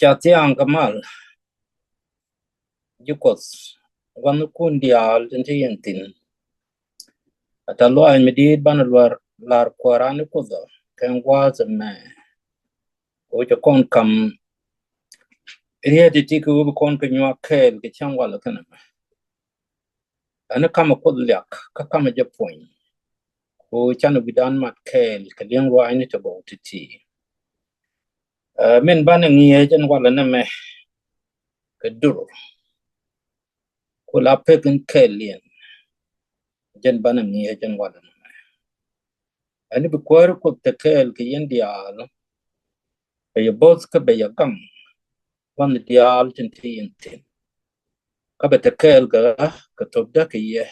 Chatiang Kamal, Yukos, one kundial into Yentin. At a law and medid banalwar lar Quaranicoda, can was a man, which a con come. Here the tiku will con your care, the chamwala canama. And a come a podliak, kakama point. Who can be done mat care, Kalian wine it about the tea. Men banning ye and walaname, Kadur. Could I pick and Kalian? Jen banning ye and walaname. And if you could the care, Kiendial, by your boats could be a gum. One the Argentine thing. Cabata Kelga, Catobdaki,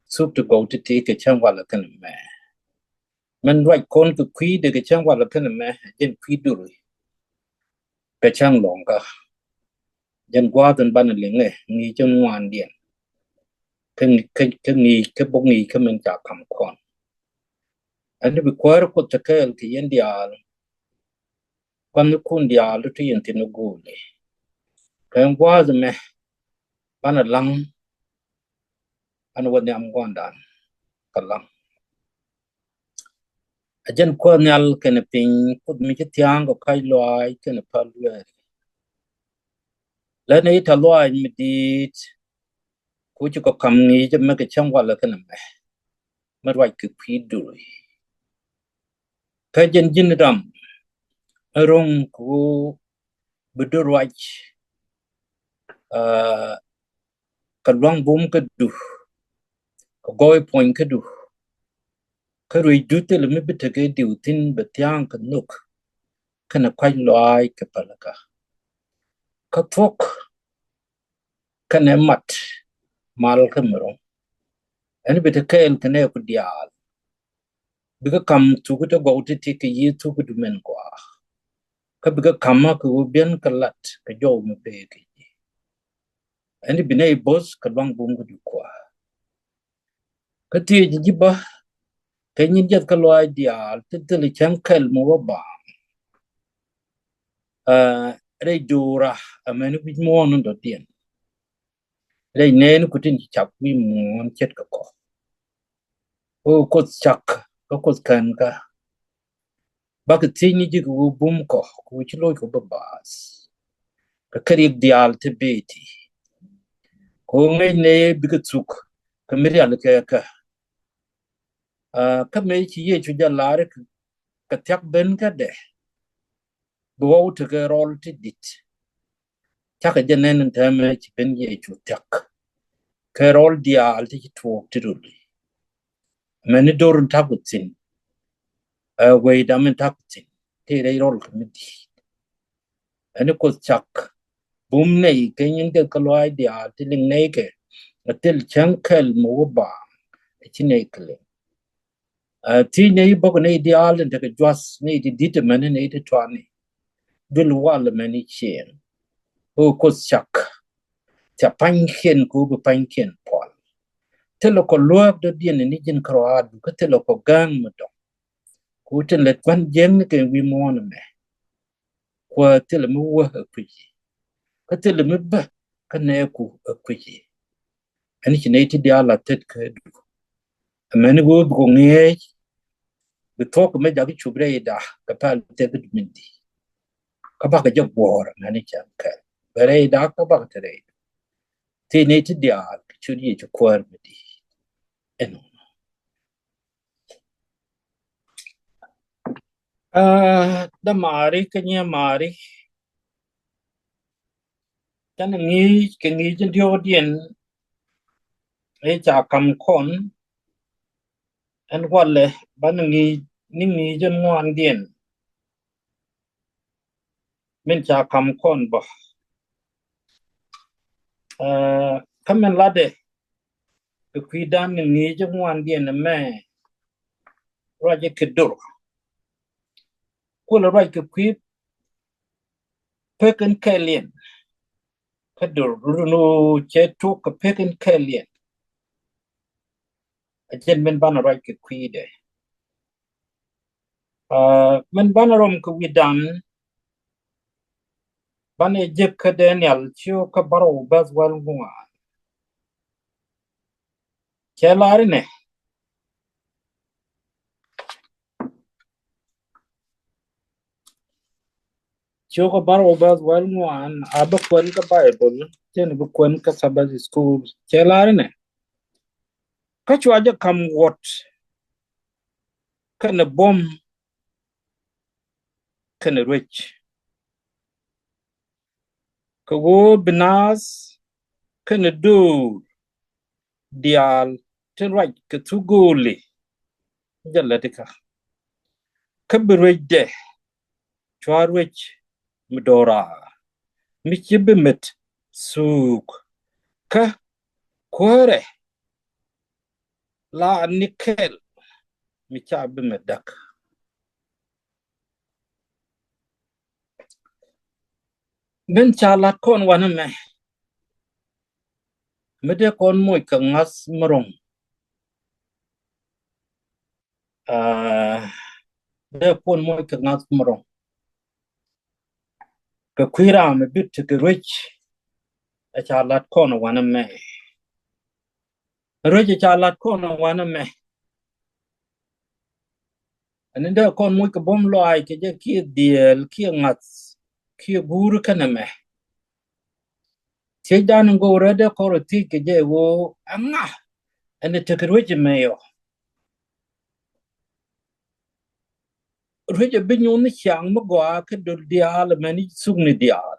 soup to go to take a chamwala can a man. Men right corn to quid the chamwala can a man, then quiduri. Pechang longa. Jen guard and banneling, ni John one dear. Can ye kebongi coming to come corn. And if you put the Kel Kiendial, one the kundial to Yentino Guli. Can was a man. Bana lang and when I'm going down. Kalang. A gen cornel can a ping, put me at young or kailoi can a palway. Let it a law in me did. Could you come near make a chamwala can a me? But why could he do it? Kajan Jinadam. A wrong who would do right. Kalwang boom could do. A goy point could do. Could we do till a maybe to get you thin but young can look? Can a quite lie capalaca? Katvok can a mat malcamero. And bit a kale can a good yard. Bigger come to go to take a year to good men go. Kabiga kama ku bien kalat ka jow me peki. And it been a boss kabang bungo du kwa. Kati jiba kanyin jet kalo ideal titili chankel mo ba. Rey dura a menu bit mo on do tien. Rey nen kutin chap wi mo on chet ka ko. O kot chak ko kot kan ka. Bakit tini jigu bum ko ku chilo ko babas. Ka karig dial te beti. Ko ngay ne bigatsuk kamiri alaka ka. Kame chi ye chu jalare ka tiak ben ka de. Buwaw to ka roll to dit. Chaka janen and tame chi ben ye chu tiak. Ka roll dial te chi tuok to ruli. Many dorun taputin. Way damen taputin. Te re roll committee. And it was chak. Boom nay, kenyan de kaloi dial tilling naked. A till chankel mo ba. A chinakling. Tina bog ne ideal and take a just need determine and 80 will wall many chain. Who could chuck. Ta pankin go pankin paul. Teloko love the dean and Nijin crowd, Cateloko gang madam. Couldn't let one gem can we mourn me. Qua tell a move a pretty. Catil a mibba can echo a pretty. And it's 80 ted could. A man would go near. The talk made a rich breda, Capal David Mindy. Kabaka job war, manager. Very dark about today. Teenage dial, should you acquire me. And the Mari, can you marry? Can you get your audience? It's a come con and what le banning Nini John one dien. Mincha come con bo. Come and ladde. The Quidan in Nijan one dien a man. Roger Kidur. Cool right to quip Pekin Kalian. Kadur, Runo, Chet took a Pekin Kalian. A gentleman banner right to quide. Men bannerom could be done. bane jek Daniel chiu ka baro bas wal ngwa kelari ne chiu ka baro bas wal ngwa abu kwen ka bible chen bu kwen ka sabbath school kelari ne ka chwa je kam wot kana bom kana rich ka wo binas kana do dial ten right ka tugole jalatika ka birede chwa rich midora michibimet suk ka kware la nikel michabimet dak ben chala kon wana me mede kon moy ka ngas marong de kon moy ka ngas marong ka kwira me bit ka rich a chala kon wana me rich chala kon wana me aninde kon moy ka bom lo ay ke je ki diel ki ngas ki buru kana me te dan go rede ko ti ke je wo anga ene te rich me yo rich binyo ni chang mo gwa ka dul dial mani sugni dial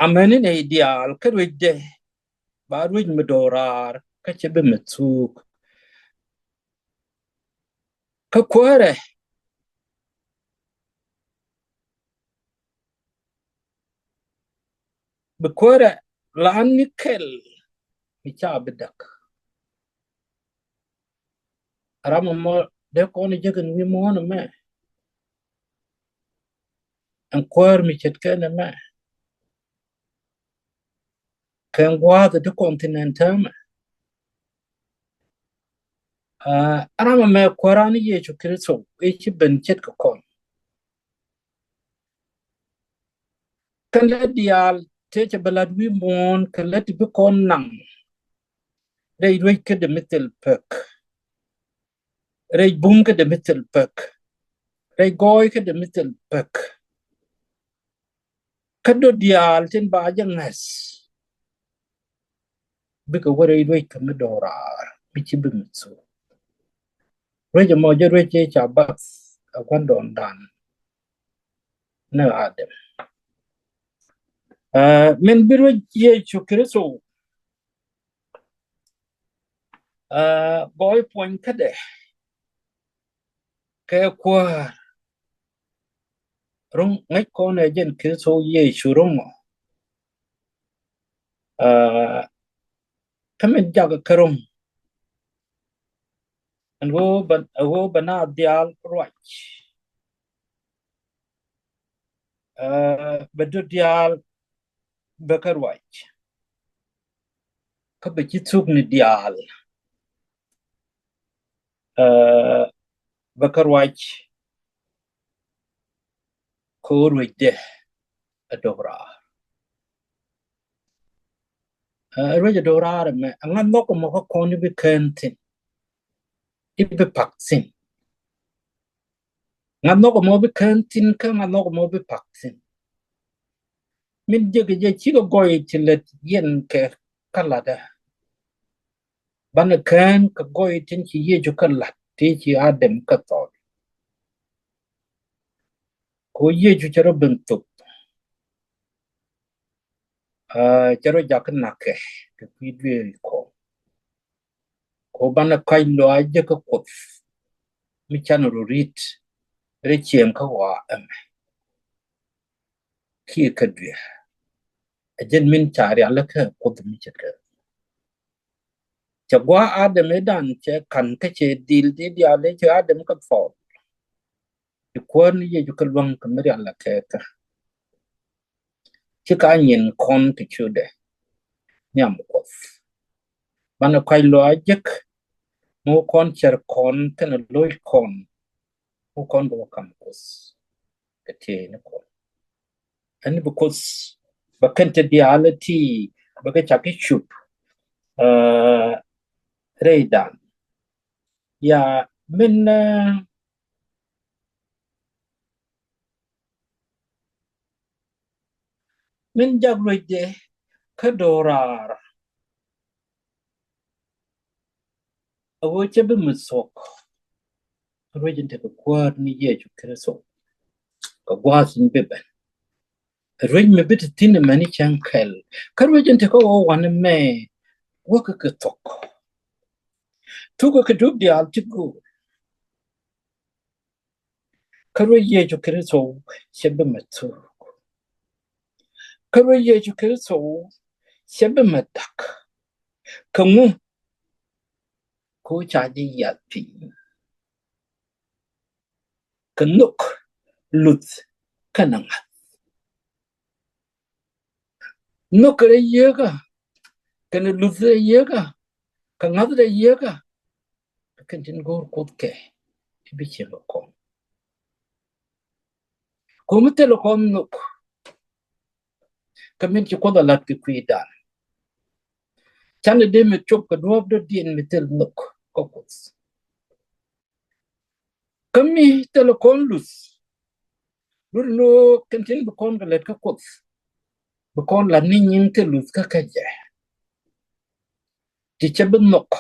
ameni ne dial ka rich de ba rich medorar ka chebe metsuk ka kware be kware la nikel mi cha bedak rama mo de ko ni jegen wi mo na me an kwar mi chet kana me kan gwa de continental me rama me kwarani ye chu kristo e chi ben chet ka kon kan le dial te che balad wi mon kan le bi kon nang dei roi ke de mitel pek rei bung ke de mitel pek rei goy ke de mitel pek kado dial tin ba jangas bi ka wore roi ke medorar bi chi bi mitsu roi mo je roi che cha bas akwan don dan na adem men bi roi ye chu kristo boy point kade ke kwa rong ngai ko ne jen kristo ye chu rong kamen jaga karong and go bana dial right bedo dial bakar right ka be chitsuk ni dial bakar right ko ruide adora ruide adora me angan no ko mo ko ni be kentin ibe paksin ngan no ko mo be kentin ka ngan no ko mo be paksin min je chi go goy tilet yen ke kalada bana kan ka goy tin chi ye ju kala ti chi adem ka to ko ye ju charo bentuk charo jak nake ke pidwe ko bana kai lo aje ka kot mi chano rit re chiem ka wa am ki ka dwe ajen min chari ala ka kot mi chaka chagwa adem edan che kan ka che dil di ale che adem ka fo ko ni ye ju ka lwang ka mi ala ka chi ka nyin kon ti chude nyam ko bana kai lo aje mo kon cher kon kana loy kon mo kon go campus ke te ne ko and because bakante diality bakachaki shoot Raidan ya min jagloide kadorar awoche be musok rojente ko kwar ni yeju kreso ka gwasin bebe roj me bit tin mani chankel ka rojente ko wan me woka ka tok tuko ka dub di altigo ka roj yeju kreso shebe matu ka roj yeju kreso shebe matak ka mu ko chaji yati ka nuk lut kananga nukre yega kana lutre yega ka ngadre yega kan tin gor kotke biche ko mutelo kom nuk kamin ci koda lat ki kuidan chane de me chop ka dob do dien metel nuk kokos kami telekon lus lurno kantin bukon ga let ka kot bukon la ni nyin te lus ka kaje ti chebin nuk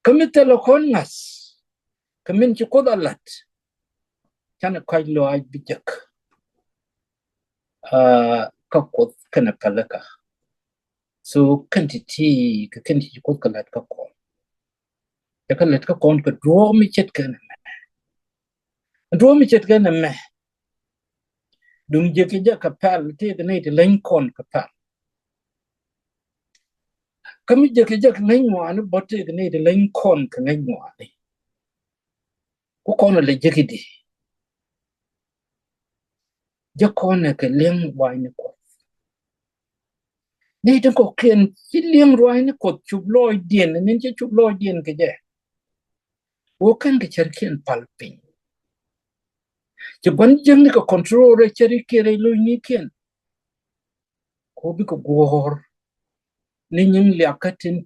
kami telekon ngas kamin ci koda lat chane kai lo ay bijak ka kot kana palaka so kantiti ka kanti ko kalat ka ko ya kalat ka kon ka dro mi chet kana me dum je ke ja ka pal te ne te len kon ka pal kami je ke ja ngai ngwa ne bote ke ne te len kon ka ngai ngwa ne ko kon le je ke di ja kon ka len wa ne ko ne te ko ken ti len ro ne ko chub loy dien ne je chub loy dien ke je wo kan ke cher ken pal pin je ban jeng ne ko control re cher ke re lo ni ken ko bi ko gor ni nyim liakatin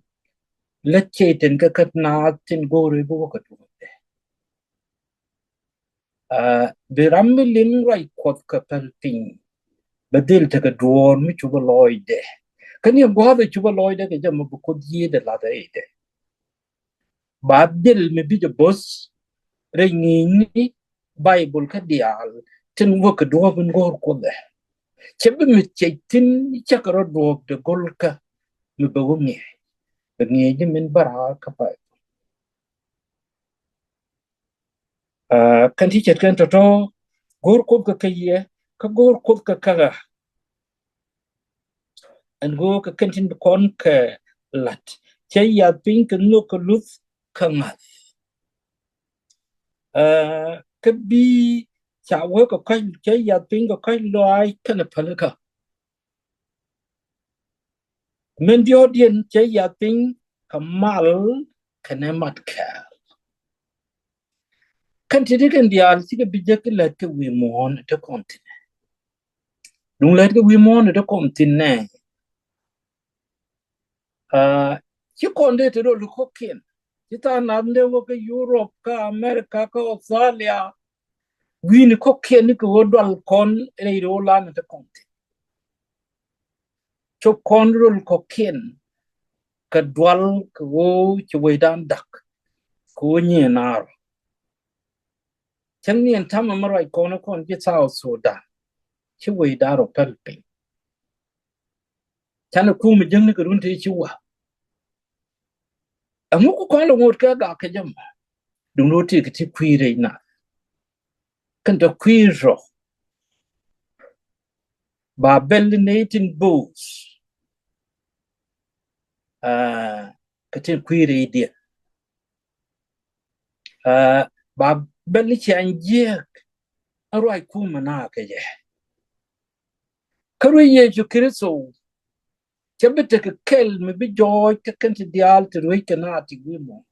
lacheten ka kat na tin gore bo ka tu biram lim rai kot ka palping badil ta ka dor mi chuba loide kan ye gwa da chuba loide ka jam bu ko die de la de badil me bi de bos re ni bible ka dial tin wo ka do bun gor ko de chebe mi chaitin chakaro do de gol ka mi ba wo mi ngi min bara ka pa kan ti chet kan to gor ko ka kaye ka gor ko ka kaga an go ka kantin kon ka lat che ya pin ka no ka lut ka ngat ka bi cha wo ka kai che ya pin ka kai loi ka na pala ka men dio dien che ya pin ka mal ka na mat ka kan ti kan dia si ka bi je ka lat ka wi mon ta kontin dung lat ka wi mon ta kontin ne ci konde te do ko ken kita namde wo ka Europe ka America ka Australia gwini ko ken ko dal kon e ro lan te konte to kon rol ko ken ka dwal ko ci wedan dak ko ni nar tan ni tam marai kon kon ci South Sudan ci wedaro palpe tan ku mu jeng ko runte ci wa amu ko kon lo ngot ka ga ka jam dum no ti ki kwire na kan da kwiro ba bellinating bulls ka tin kwire dia ba belli chan je arwai kuma na ka je karo ye ju kristo chabete ka kel me bi joy ka kan ti dial ti roi ka na ti gwimo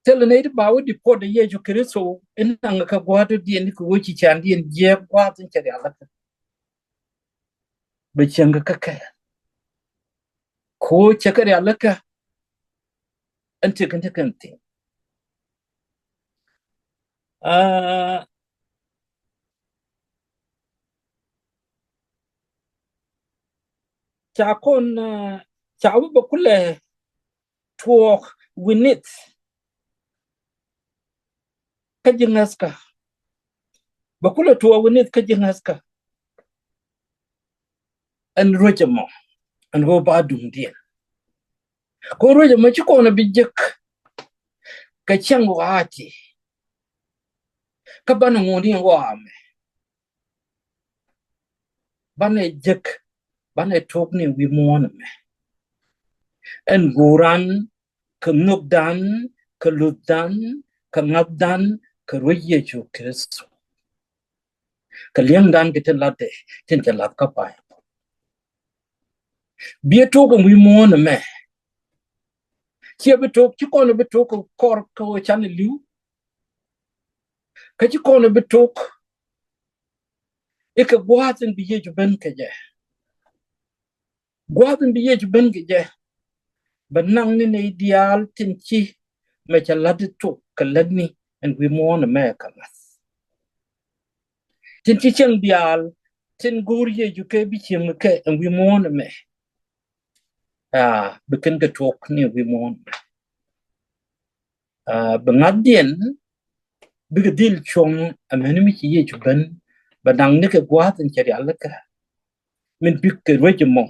telenate bawo di pod ye ju kristo in nga ka gwado di ni ko chi chan di je kwa tin chari ala be chenga ka ka ko chakari ala ka ante kan ti cha kon cha ba kule tuok winit ka jingaska ba kule tuok winit ka jingaska an rojamo an go ba dum dia ko rojamo chi ko na bijek ka changu ati ka bana ngoni wa me bana jek bana tok ni wi mon me en guran ka nugdan ka ludan ka ngabdan ka roye chu kristo ka liang dan ke late tin ke lat ka pa bie tok wi mon me chia be tok chi ko na be tok kor ko chan liu ka chi ko na be tok e ka gwatin bi ye ben ke je gwatin bi ye ben ke je benang ni ne ideal tin chi me cha lat tok ka ladni en wi mon me ka mas tin chi chen bial tin gur ye ju ke bi chen ke en wi mon me beken ke tok ni wi mon bengadien bi ke dil chong ameni mi chi ye ju ben benang ni ke gwatin cha ya la ka min bi ke rejimo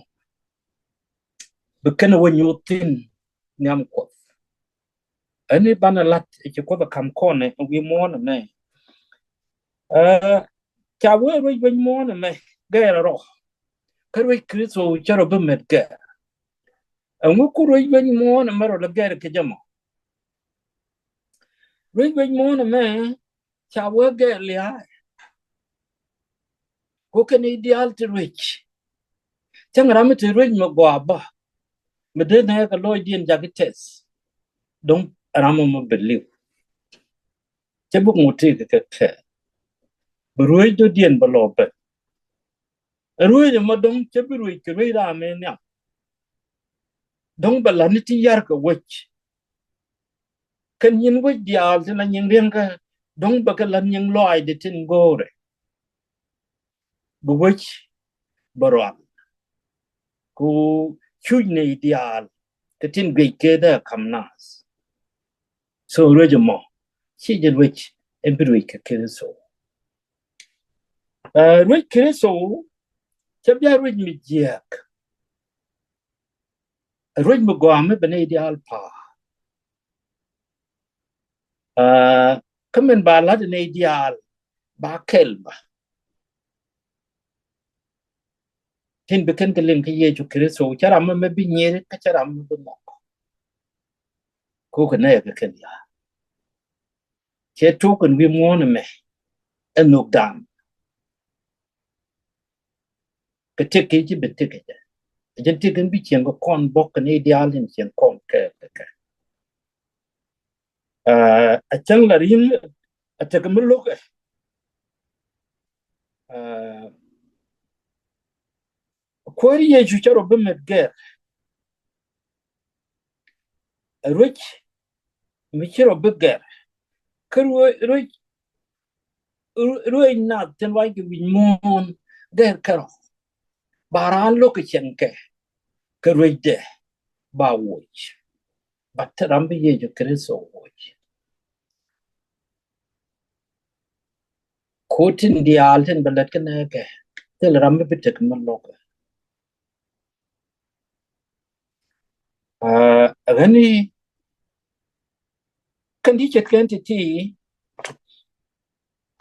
beken wo nyutin nyam ko ani bana lat e ko da kam ko ne wi mon me cha wo wi mon me ga ro ka wi kristo cha ro be met ga an ku wi mon me ro la ga ke jamo wi mon me cha wo ga ya ko ke ni ideal to rich chang ram to rich mo gwa ba me de na ka lo dien ja ke tes dong ram mo believe che bu mo ti ke ke ruồi do dien ba lo pe ruồi ma dong che bu ruồi ke ruồi ra me nya dong ba la ni ti yar ka wech kan yin wech dial te la yin riang ka dong ba ka lan yin loai de tin gore bu wech baron ku chu ne ideal te tin ge ke da kam nas so ruồi mo chi je wech en bu ruồi ke so ruồi ke so che bia ruồi mi jiak ruồi mo gwa me ba ne ideal pa kamen ba la de ideal ba kelba tin beken ke len ke ye ju kristo charam me bi nyere ka charam be mo ko ke ne ke ken ya che to kun wi mo ne me enok dam ke te ke ji be te ke jen te ken bi chen ko kon bok ne ideal in chen kon ke a chang la rin a te ke mo lo ke ko ri ye ju charo be me ge rich mi charo be ge ke ro na ten wa ke wi mo ge karo baran lo ke chen ke ro de ba wo but rambe ye ju kristo wo kotin di alten balat ke ne ke tel rambe bitek man lo ke agani kan di chet kan ti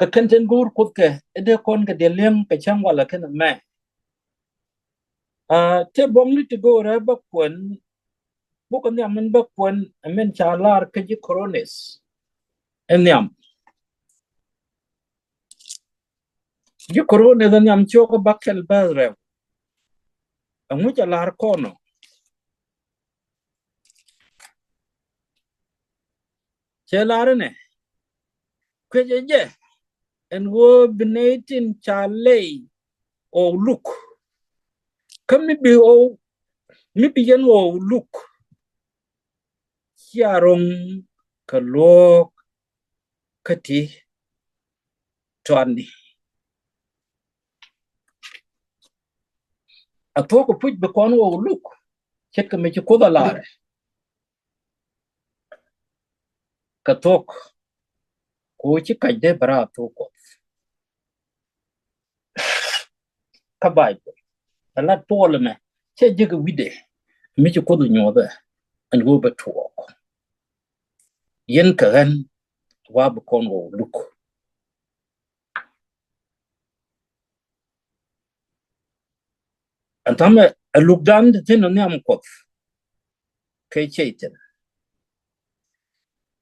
ka kan ten gur kut ke de kon ke de lem ke chang wala ke me te bom ni ti go ra ba kon bu kan ya man ba kon men cha lar ke ji kronis enyam ji kronis enyam cho ko bakel bazre amu cha lar kono Chelarene, Kweje, and wo benatin chale or look. Come maybe yen wo look. Yarong kalok kati twani. A talk of which becon wo look. Check a make you call the lar. Katok. Kochi kajde bra toko. Kabai. A lot taller me. Che jigga wide. Make you call the nyother and go back to walk. Yen karen wab con wo look. And time I look down the thing on the amcoff. Kay chaten.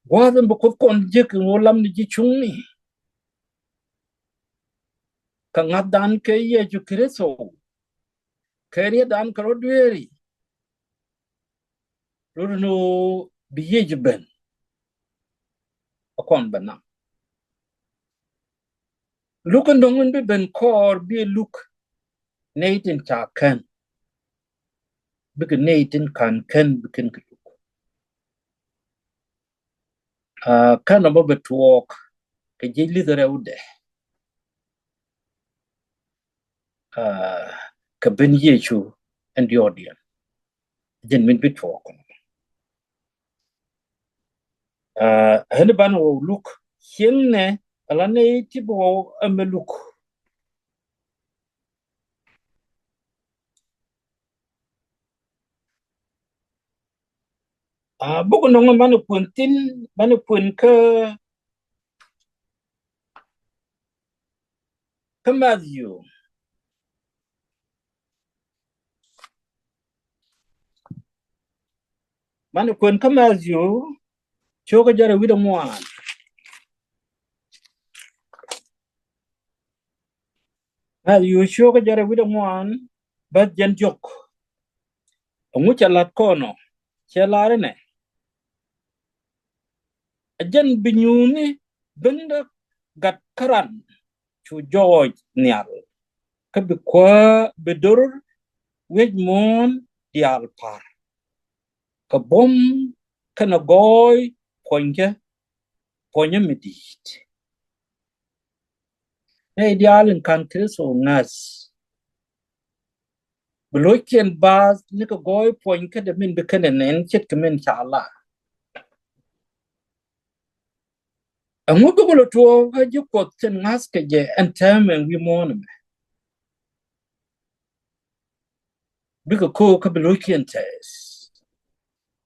Wasn't because con jig and wolam the jichuni. Kangat dan kay ye ju kreso. Carry dan karodweri. Lurno biye ben. A con banam. Look and don't be ben core be look. Nathan Chakan. Because Nathan can begin to look. Can about to walk. Can you lead out there? Kabin Yechu and the audience. Then win bit walk. Heniban will look. Hine Alane Tibo and look. Book no man puntin, Manupunka Kamadhu. Manupun Kamadhu, Choga Jara with a one. As you Choga Jara with a one, but Jen joke. Mucha Latcono, Chelarene. A Jen Binyuni, Benda got Karan. To George Nial. Kabikwa Bedur with moon the Alpar. Kabom Kanagoy Poinja Medit. Nay the island countries or Nas. Belokian bars Nikagoy Poinka the min becanan and Chitkamin Chala. And what go to you got ten maskaje and term and we mourn. Because co Kabelokian test.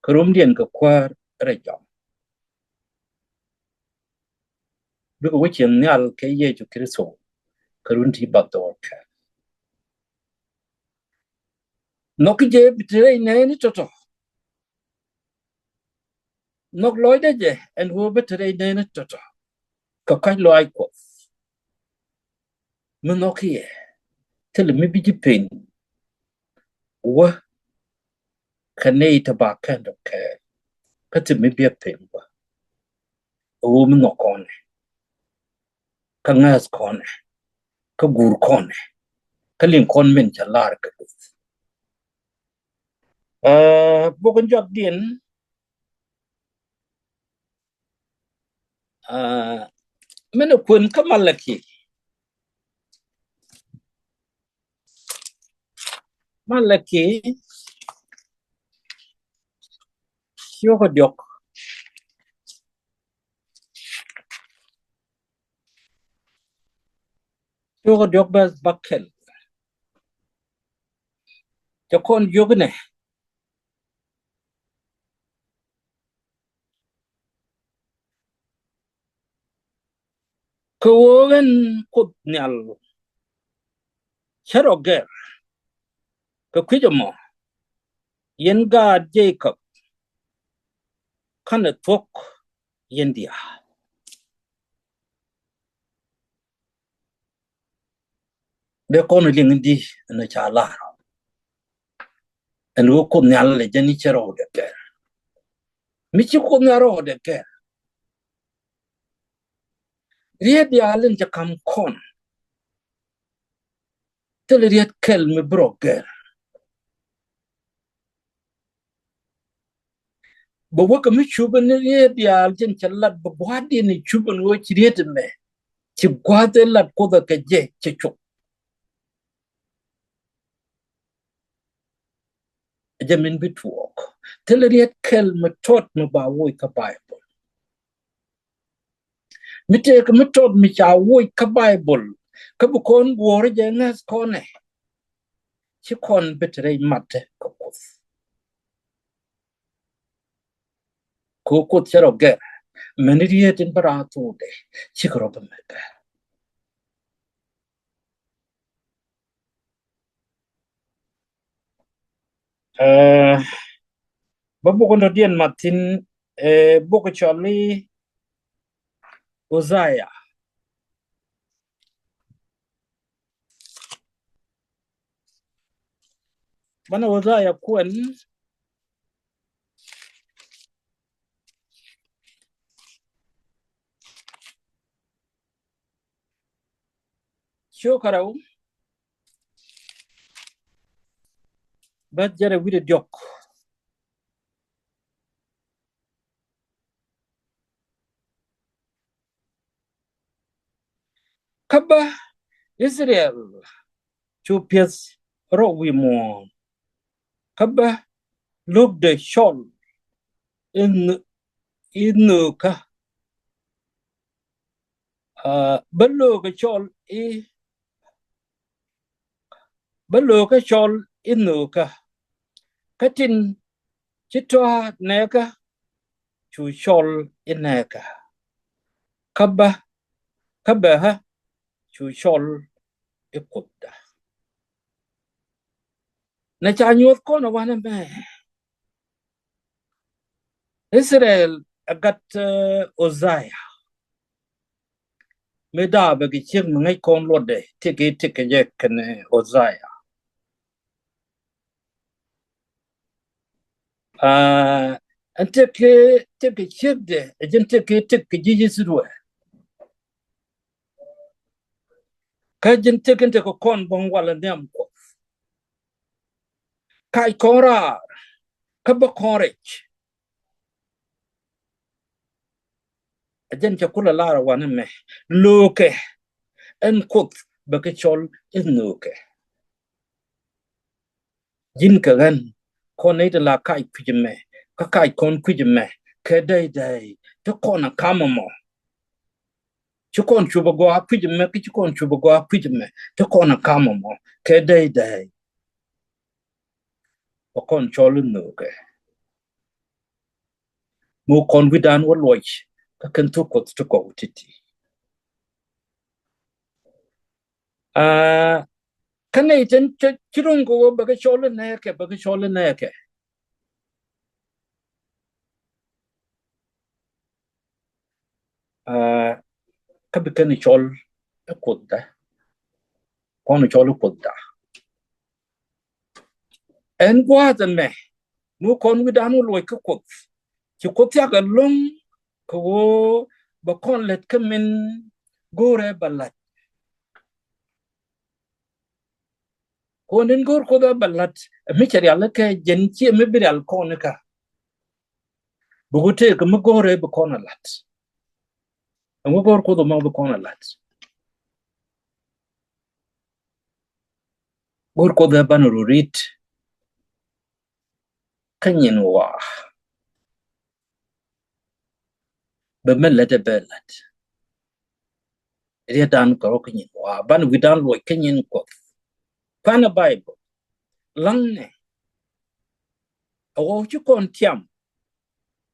Corumdian Kakwar Rejam. Because which in Nal Kaye to Criso, Karunti Batorka. Nokije betray Nanny Toto. Nok Lloyd and who betray Nanny Toto. Kakai Loiko. Monokie. Tell me be pain. What can a tobacco kind of care? Cut me be a pain. A woman no corner. Kangas corner. Kagur corner. Kalim convent a lark. Bogan job din. Menopun Kamalaki. Malaki. Yoga bas Bakel. Jokon Yogne. Kawogan put Nial. Sharoger. Kakijamo. Yenga Jacob. Kana talk Yendia. They're calling Lingdi and a chala. And who could Nial Jenichero the care. Michu could narrow the care. ried yalin ja kam kon tel ried kel me broger bo waka mi chuban ried yal jen chalat bo wadi ni chuban wo ried me ci gwade lat ko da ka je ci chuk jamin bitwok tel ried kel me tot me ba wo ka bible mi te ka me tot mi cha wo ka bible ka bu kon wor je ngas kone ci kon betre matte ko ko chero ge men ried in baratu de ci ko ba me babu kondo dien Martin boko choli Uzaya mana Uzaya kwen shokarau bat jare wide diok kaba Israel chupias ro wi mo kaba look the shawl in ka ballo ka shawl ballo ka shawl in ka katin chitwa neka chu shawl in ka kaba ha chu shawl ikutta na cha nyot ko na wana me Israel agat Uzaya meda ba gi chim ngai kon lode tike je kan Uzaya ante ke chibde agente ke jiji sudwa ka jente kente ko kon bon wala nem ko kai kora ka ba courage agente kula lara wana me loke en kut ba ke chol enoke jin ka gan kon ne de la kai kujme ka kai kon kujme ke dai to kon kama mo chukon chuba go apujme ki chukon chuba go apujme to kon kama mo ke dai o kon chol enoke mo kon widan wo loch ka kan to ko to ko titi kana iten chirungo ba ka chol ne ke ba ka chol ne ke ka bi kan chol ko da kon chol ko da en gwa da me mo kon widan wo loch ko ci ko ya ga long ko ba kon let kamen gore balat ko nen gor ko da balat mi chari ala ke jen ci me bir al kon ka bu ko te ko mo gore ba kon lat mo gor ko do mo ba kon lat gor ko da ban rurit kanyen wa ba melata belat ria dan ko kanyen wa ban widan lo kanyen ko kana bible lang ne awo ci kon tiam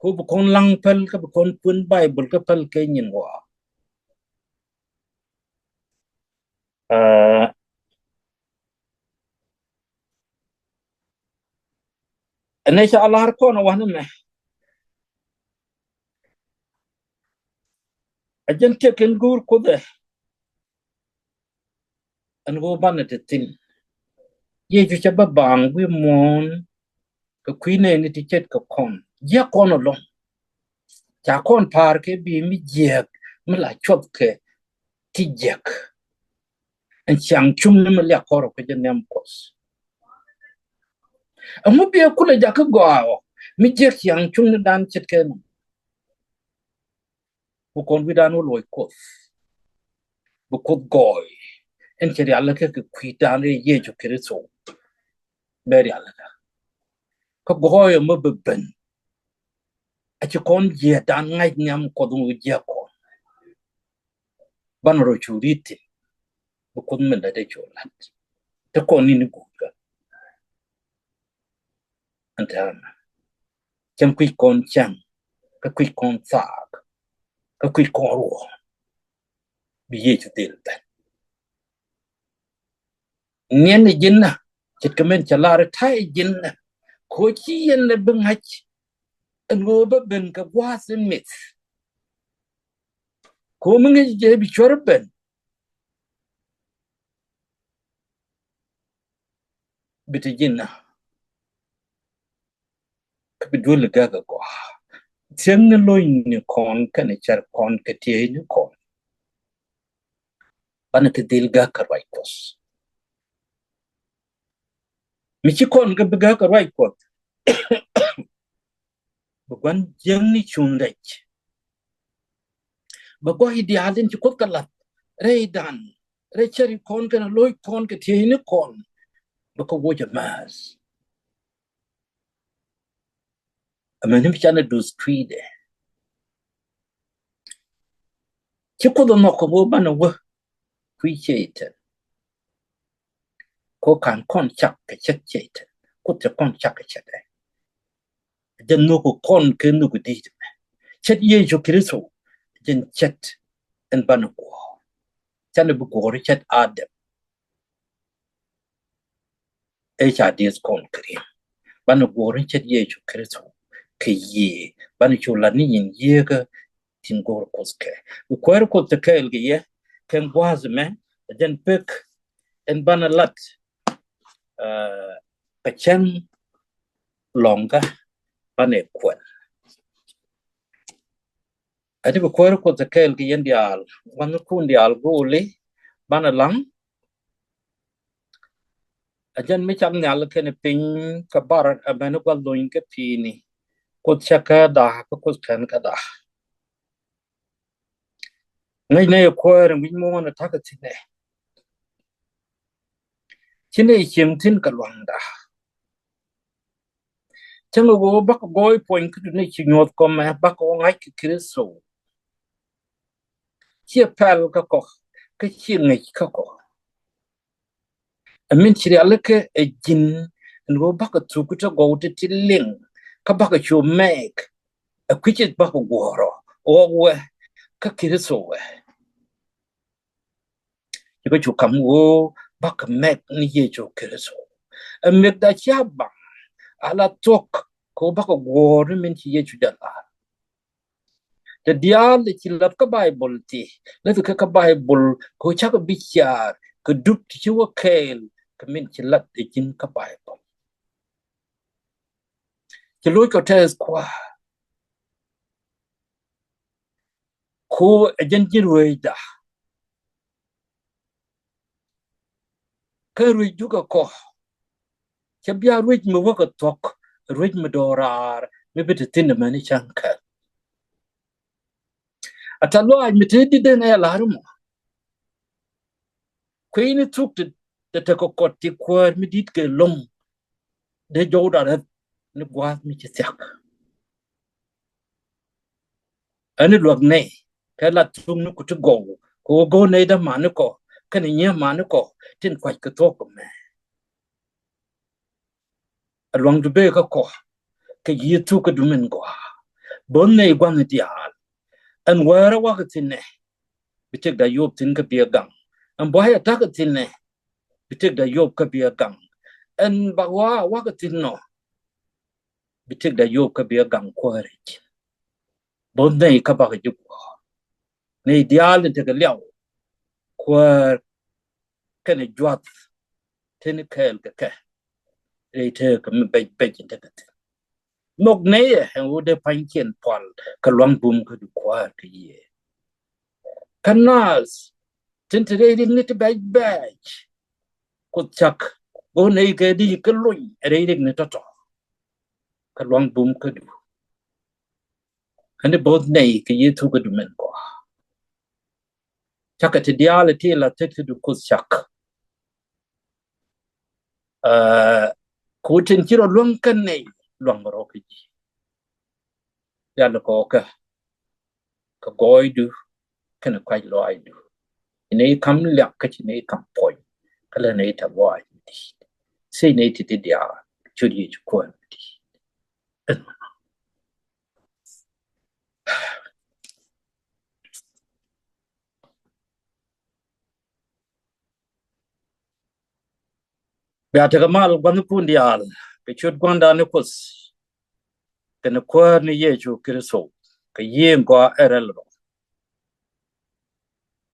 ko bu kon lang pel ka bu kon pun bible ka pel kanyen wa ene sha Allah har ko na wahna me ajen te ken gur ko de an go ban te tin ye ju cha ba bang wi mon ka kwine ni ti chet ka kon ya kon lo cha kon par ke bi mi je mi la chop ke tijek en chang chung ne malia koro ke jenem kos amu bi kula jak go mi jek yang chung ne dan chet ken bu kon wi dan loy kos bu ko goy en cheri alla ke kwi dan ye jo kere so beri alla ko goy mo ben a ci kon je dan ngai nyam ko dum je ko ban ro churiti bu kon men da de cholat te kon ni ni guga antana kem kwi kon chang ka kwi kon sak ka kwi kon ro bi ye chu del ta nien ni jinna chit kamen chalar thai jinna ko chi yen le beng hach ngo ba ben ka wasen mit ko mun je bi chorben biti jinna ka bi dul ga ga ko tieng loy ni kon ka ne char kon ka tie ni kon ban ka dil ga ka right kos mi chi kon ga bi ga ka right ko bu gan jeng ni chun lech ba ko idealin chi ko kalat reidan re chari kon ka loy kon ka tie ni kon ba ko wo jamas amanim chana do street chi ko do no ko bo ban wo appreciate ko kan kon chak ka chet chet ko te kon chak ka chet den no ko kon ke no ko di chet ye jo kristo den chet en ban ko chana bu ko ri chet adem e cha dis kon kri ban ko ri chet ye jo kristo ke ye ban jo la ni yin ye ga tin go ko ske ko ko te ke el ye ken was men den pek en ban lat ka chen longa bane kwen ati ko ko te kel ki yendial wan ku ndial goli bana lang ajan mi cham nyal ken pin ka bar abanu ko loin ke pini ko chaka da ko kan ka da ngai ne ko ren mi mo na ta ka chine chine chim tin ka lwang da chang go bak goy point ku ne chi nyot ko ma bak ko ngai ki kristo chi pel ka ko ka chi ngai ka ko amin chiri alake e jin ngo baka tukuta go te tiling ka baka chu make a kwichit baka goro owe ka kiriso we yiko chu kamwo baka make ni ye chu kiriso a mek da chaba ala tok ko baka goro min chi ye chu dala the dial the chilat ka bible ti le ka bible ko cha ka bichar ka dut chi wa kel ka min chilat de jin ka bible ki loy ko tes kwa ko ajan jirweda ka ruj duka ko ke bia ruj mu waka tok ruj mu dorar me bete tin mani chanka atalo aj mitedi den ya larumo ko ini tuk te ko kotti kwar mi dit ke long de joda red ni gwas mi chak ani lok ne ka la tung nu ku to go ne da manu ko kan nya manu ko tin kwat ka to ko me along de be ka ko ke yi tu ka dumen go bon ne gwan dial an wara wakatin ne bitik da yob tin ka biya gang an boya takatin ne bitik da yob ka biya gang an bawa wakatin no bitik da yob ka biya gang kwarik bon ne ka ba ka juko ne dial te ka liao kwar kan jwat tin kel ka e te ka me be te ka nok ne he wo de pan chen pol ka long bum ka du kwar ka ye kanas tintere ni te baj ko chak go nei ke di ke lui re ni to ka long bum ka du ane both nei ke ye tu ka du men ko chak te diale ti la te du ko chak ko tin chiro long kan nei long ro ki ya ko ka goi du kana kwai lo ai du nei kam lyak ka chi nei kam poi kala nei ta wa sei nei ti ti dia chu di chu ko Bia te kamal gwanu pundial pe chut gwanda ne kus kana ko ni ye chu kirso ka yem ko erel ro